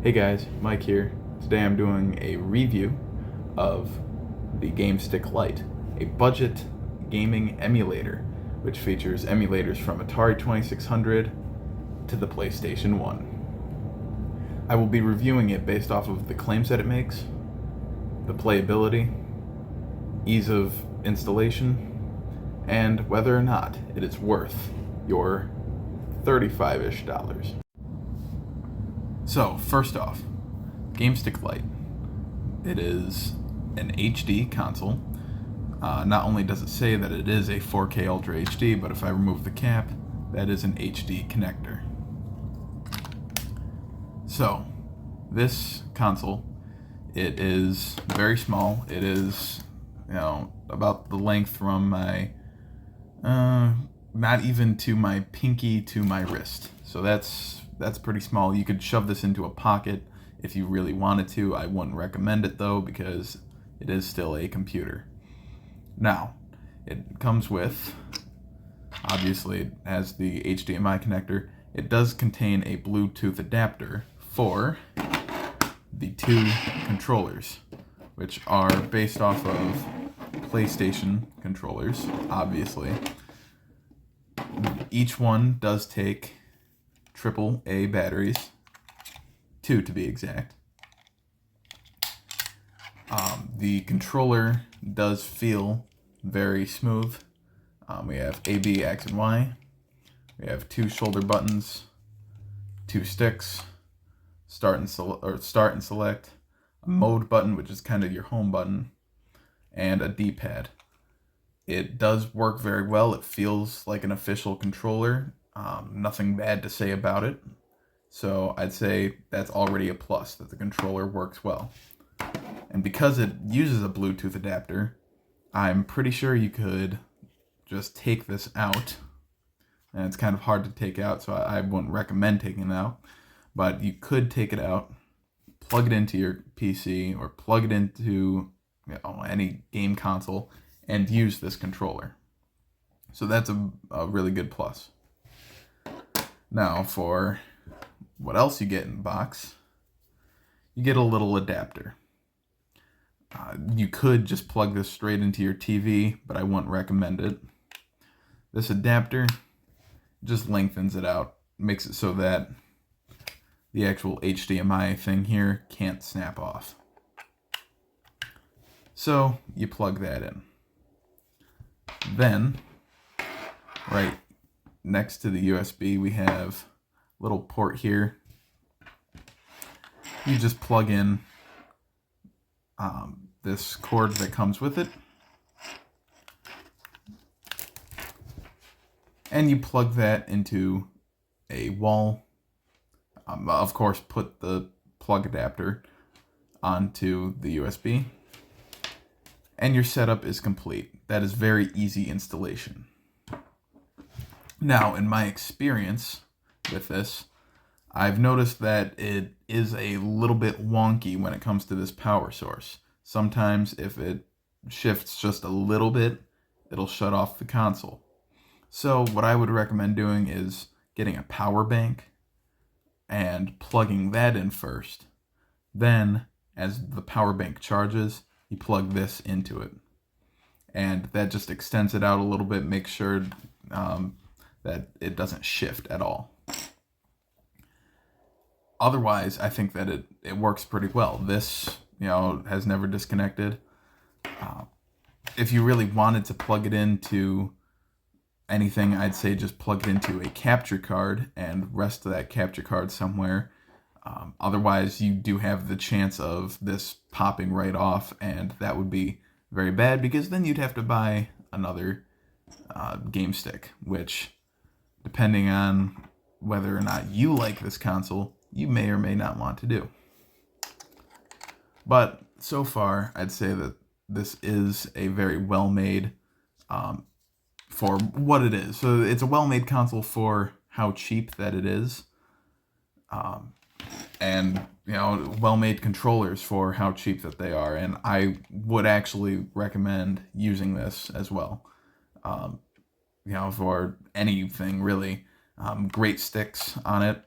Hey guys, Mike here. Today I'm doing a review of the Gamestick Lite, a budget gaming emulator which features emulators from Atari 2600 to the PlayStation 1. I will be reviewing it based off of the claims that it makes, the playability, ease of installation, and whether or not it is worth your 35-ish dollars. So, first off, Gamestick Lite. It is an HD console. Not only does it say that it is a 4K Ultra HD, but if I remove the cap, that is an HD connector. So, this console, it is very small. It is, about the length from my, not even to my pinky to my wrist. So that's pretty small. You could shove this into a pocket if you really wanted to. I wouldn't recommend it though, because it is still a computer. Now, it comes with, obviously it has the HDMI connector. It does contain a Bluetooth adapter for the two controllers, which are based off of PlayStation controllers, obviously. Each one does take AAA batteries, 2 to be exact. The controller does feel very smooth. We have A, B, X, and Y. We have 2 shoulder buttons, 2 sticks, start and select, a mode button, which is kind of your home button, and a D-pad. It does work very well. It feels like an official controller. Nothing bad to say about it. So I'd say that's already a plus, that the controller works well. And because it uses a Bluetooth adapter, I'm pretty sure you could just take this out. And it's kind of hard to take out, so I wouldn't recommend taking it out. But you could take it out, plug it into your PC, or plug it into any game console, and use this controller. So that's a really good plus. Now, for what else you get in the box, you get a little adapter. You could just plug this straight into your TV, but I wouldn't recommend it. This adapter just lengthens it out, makes it so that the actual HDMI thing here can't snap off. So you plug that in. Then, right next to the USB, we have a little port here. You just plug in this cord that comes with it, and you plug that into a wall. Of course, put the plug adapter onto the USB, and your setup is complete. That is very easy installation. Now, in my experience with this, I've noticed that it is a little bit wonky when it comes to this power source. Sometimes if it shifts just a little bit, it'll shut off the console. So what I would recommend doing is getting a power bank and plugging that in first. Then, as the power bank charges, you plug this into it. And that just extends it out a little bit, makes sure that it doesn't shift at all. Otherwise, I think that it works pretty well. This, has never disconnected. If you really wanted to plug it into anything, I'd say just plug it into a capture card and rest that capture card somewhere. Otherwise, you do have the chance of this popping right off, and that would be very bad, because then you'd have to buy another Gamestick, which, depending on whether or not you like this console, you may or may not want to do. But so far, I'd say that this is a very well-made for what it is. So it's a well-made console for how cheap that it is. And, well-made controllers for how cheap that they are. And I would actually recommend using this as well. For anything, really. Great sticks on it.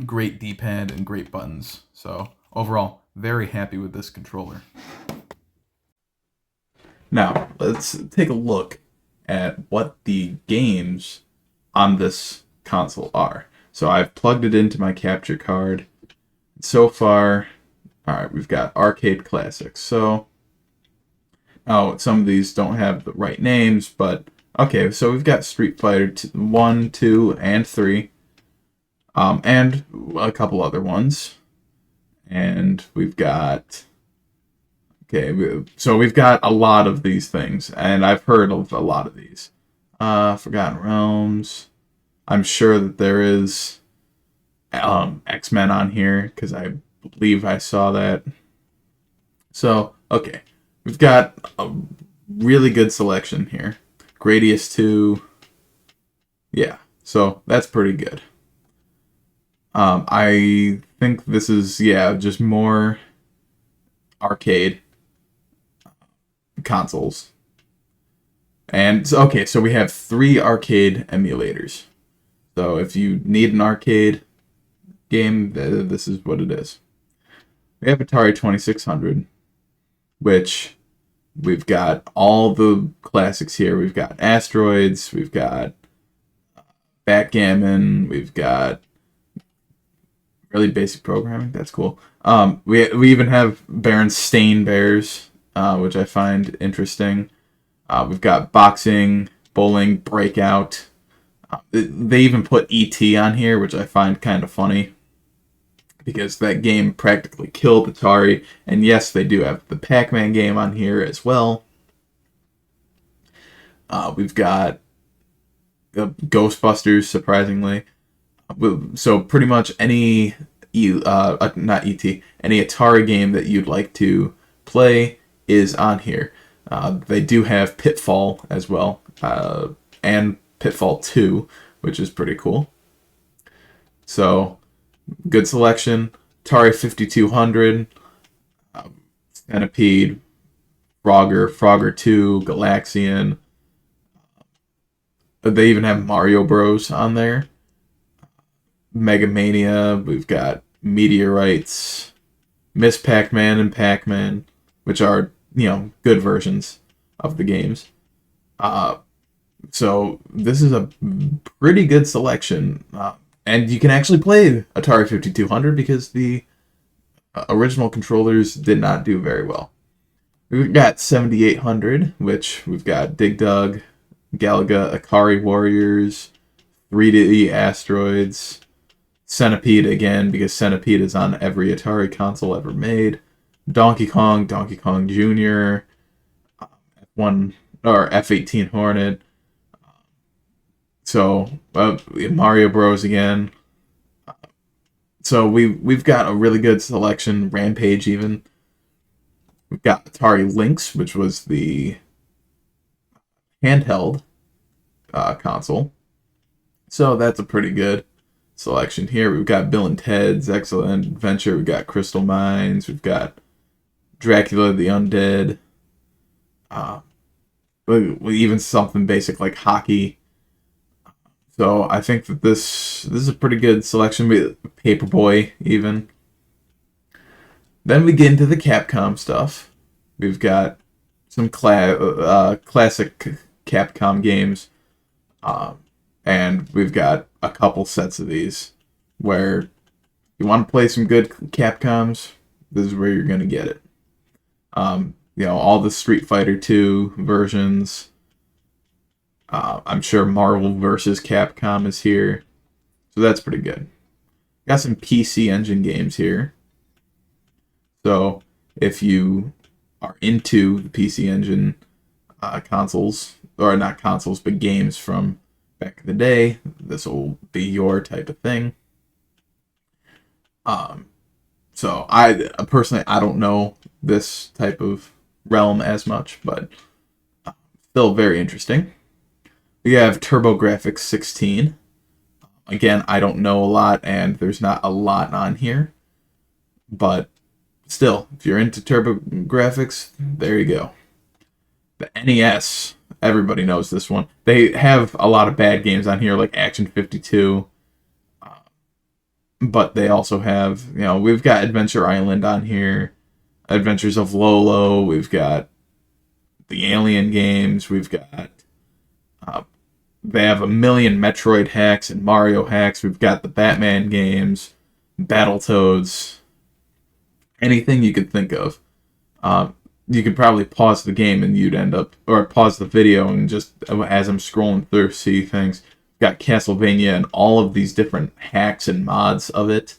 Great D-pad and great buttons. So overall, very happy with this controller. Now, let's take a look at what the games on this console are. So I've plugged it into my capture card. So far, alright, we've got arcade classics. So, oh, some of these don't have the right names, but okay, so we've got Street Fighter 1, 2, and 3. And a couple other ones. And we've got... Okay, so we've got a lot of these things, and I've heard of a lot of these. Forgotten Realms. I'm sure that there is X-Men on here, because I believe I saw that. So, okay. We've got a really good selection here. Gradius 2. Yeah, so that's pretty good. I think this is, yeah, just more arcade consoles. And, okay, so we have 3 arcade emulators. So if you need an arcade game, this is what it is. We have Atari 2600, which we've got all the classics here. We've got Asteroids, we've got Backgammon, we've got really basic programming. That's cool. We even have Berenstain Bears, which I find interesting. We've got boxing, bowling, breakout. They even put E.T. on here, which I find kind of funny, because that game practically killed Atari. And yes, they do have the Pac-Man game on here as well. We've got Ghostbusters, surprisingly. So pretty much any not ET, any Atari game that you'd like to play is on here. They do have Pitfall as well, and Pitfall 2, which is pretty cool. So good selection. Atari 5200, Centipede, Frogger 2, Galaxian. They even have Mario Bros on there. Mega Mania, we've got Meteorites, Miss Pac-Man and Pac-Man, which are, good versions of the games. So this is a pretty good selection. And you can actually play Atari 5200 because the original controllers did not do very well. We've got 7800, which we've got Dig Dug, Galaga, Akari Warriors, 3D Asteroids, Centipede again, because Centipede is on every Atari console ever made. Donkey Kong Jr., F1 or F-18 Hornet. So Mario Bros again. So we've got a really good selection. Rampage even. We've got Atari Lynx, which was the handheld console. So that's a pretty good selection here. We've got Bill and Ted's Excellent Adventure. We've got Crystal Mines. We've got Dracula the Undead. Even something basic like hockey. So I think that this is a pretty good selection. Paperboy even. Then we get into the Capcom stuff. We've got some classic Capcom games. And we've got a couple sets of these where you want to play some good Capcoms, this is where you're going to get it. All the Street Fighter 2 versions. I'm sure Marvel vs. Capcom is here. So that's pretty good. Got some PC Engine games here. So if you are into the PC Engine consoles, or not consoles, but games from back in the day, this will be your type of thing. So I personally, I don't know this type of realm as much, but still very interesting. We have TurboGrafx 16. Again, I don't know a lot, and there's not a lot on here, but still, if you're into TurboGrafx, there you go. The NES, everybody knows this one. They have a lot of bad games on here, like Action 52. but they also have, we've got Adventure Island on here, Adventures of Lolo, we've got the Alien games, we've got, uh, they have a million Metroid hacks and Mario hacks, we've got the Batman games, Battletoads, anything you could think of. You could probably pause the game and you'd end up, or pause the video and just, as I'm scrolling through, see things. Got Castlevania and all of these different hacks and mods of it.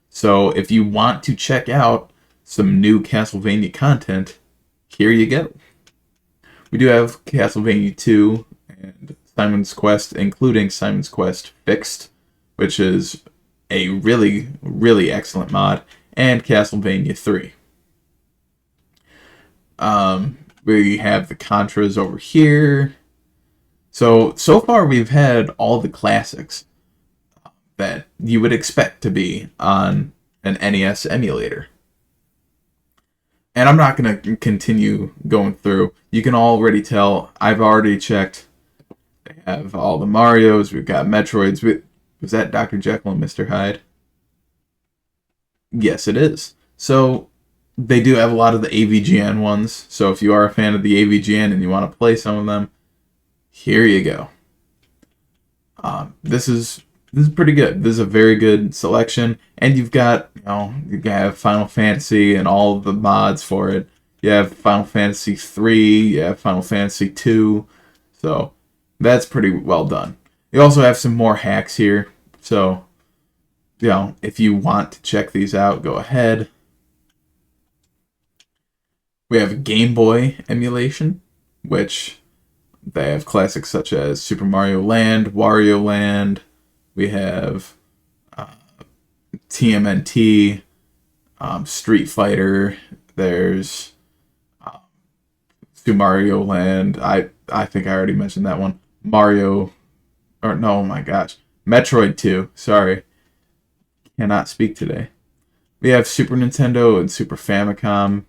So if you want to check out some new Castlevania content, here you go. We do have Castlevania 2 and Simon's Quest, including Simon's Quest Fixed, which is a really, really excellent mod, and Castlevania 3. We have the Contras over here. So far we've had all the classics that you would expect to be on an NES emulator. And I'm not going to continue going through. You can already tell, I've already checked. They have all the Marios, we've got Metroids. Was that Dr. Jekyll and Mr. Hyde? Yes, it is. So they do have a lot of the AVGN ones. So if you are a fan of the AVGN and you want to play some of them, here you go. This is pretty good. This is a very good selection, and you've got you have Final Fantasy and all of the mods for it. You have Final Fantasy 3, you have Final Fantasy 2, so that's pretty well done. You also have some more hacks here, so if you want to check these out, go ahead. We have Game Boy emulation, which they have classics such as Super Mario Land, Wario Land. We have TMNT, Street Fighter. There's Super Mario Land. I think I already mentioned that one. Mario, or no, oh my gosh, Metroid 2. Sorry, cannot speak today. We have Super Nintendo and Super Famicom.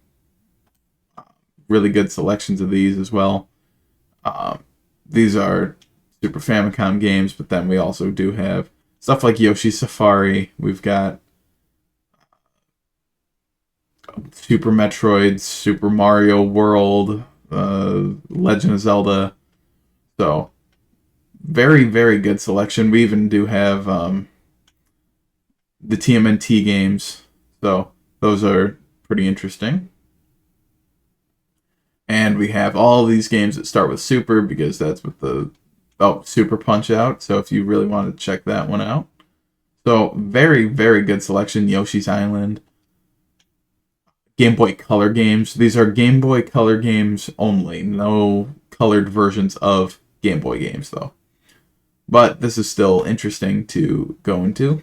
Really good selections of these as well. These are Super Famicom games, but then we also do have stuff like Yoshi's Safari. We've got Super Metroid, Super Mario World, Legend of Zelda. So, very, very good selection. We even do have the TMNT games. So, those are pretty interesting. And we have all of these games that start with Super, because that's what the Super Punch Out. So if you really want to check that one out. So very, very good selection. Yoshi's Island. Game Boy Color games. These are Game Boy Color games only. No colored versions of Game Boy games, though. But this is still interesting to go into.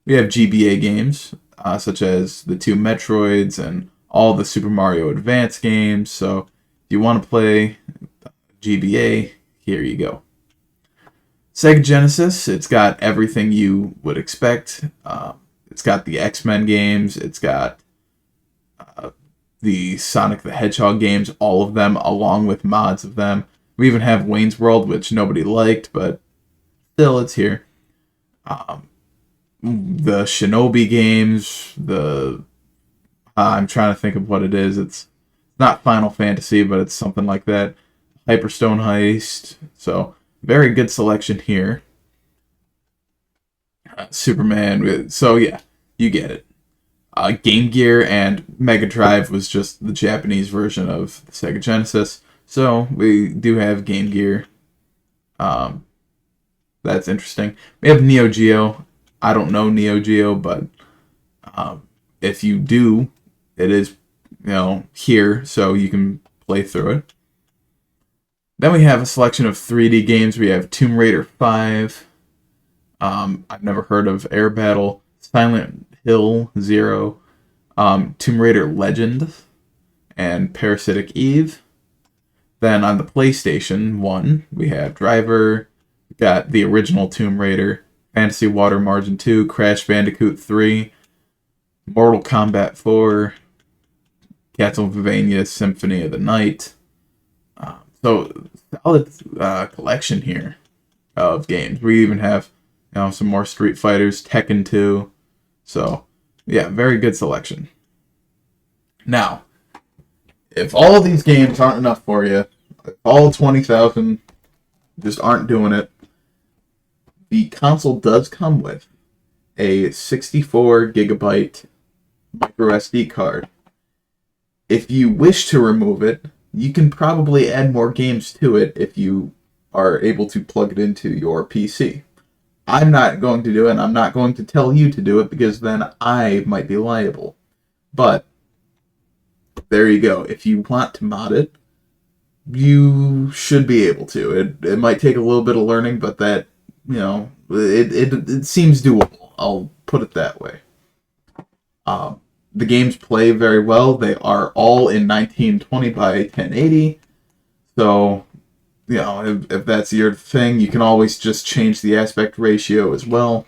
We have GBA games, such as the 2 Metroids and all the Super Mario Advance games. So if you want to play GBA, here you go. Sega Genesis, it's got everything you would expect. It's got the X-Men games. It's got the Sonic the Hedgehog games, all of them, along with mods of them. We even have Wayne's World, which nobody liked, but still, it's here. The Shinobi games, I'm trying to think of what it is. It's not Final Fantasy, but it's something like that. Hyperstone Heist. So, very good selection here. Superman. So, yeah, you get it. Game Gear and Mega Drive was just the Japanese version of the Sega Genesis. So, we do have Game Gear. That's interesting. We have Neo Geo. I don't know Neo Geo, but if you do, it is, here, so you can play through it. Then we have a selection of 3D games. We have Tomb Raider 5. I've never heard of Air Battle. Silent Hill 0. Tomb Raider Legend. And Parasitic Eve. Then on the PlayStation 1, we have Driver. We've got the original Tomb Raider. Fantasy Water Margin 2. Crash Bandicoot 3. Mortal Kombat 4. Castlevania Symphony of the Night. So, solid collection here of games. We even have some more Street Fighters, Tekken 2. So, yeah, very good selection. Now, if all these games aren't enough for you, if all 20,000 just aren't doing it, the console does come with a 64 gigabyte micro SD card. If you wish to remove it, you can probably add more games to it if you are able to plug it into your PC. I'm not going to do it, and I'm not going to tell you to do it because then I might be liable. But there you go. If you want to mod it, you should be able to. It might take a little bit of learning, but that, it seems doable. I'll put it that way. The games play very well. They are all in 1920 by 1080. So, if that's your thing, you can always just change the aspect ratio as well.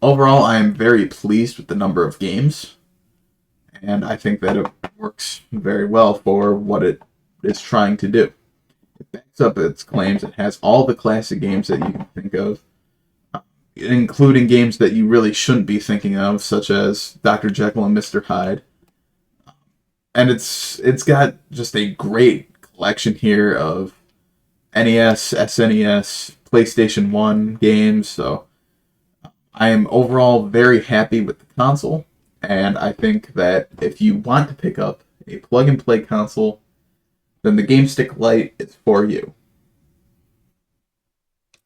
Overall, I am very pleased with the number of games, and I think that it works very well for what it is trying to do. It backs up its claims. It has all the classic games that you can think of, including games that you really shouldn't be thinking of, such as Dr. Jekyll and Mr. Hyde. And it's got just a great collection here of NES, SNES, PlayStation 1 games, so I am overall very happy with the console, and I think that if you want to pick up a plug-and-play console, then the Gamestick Lite is for you.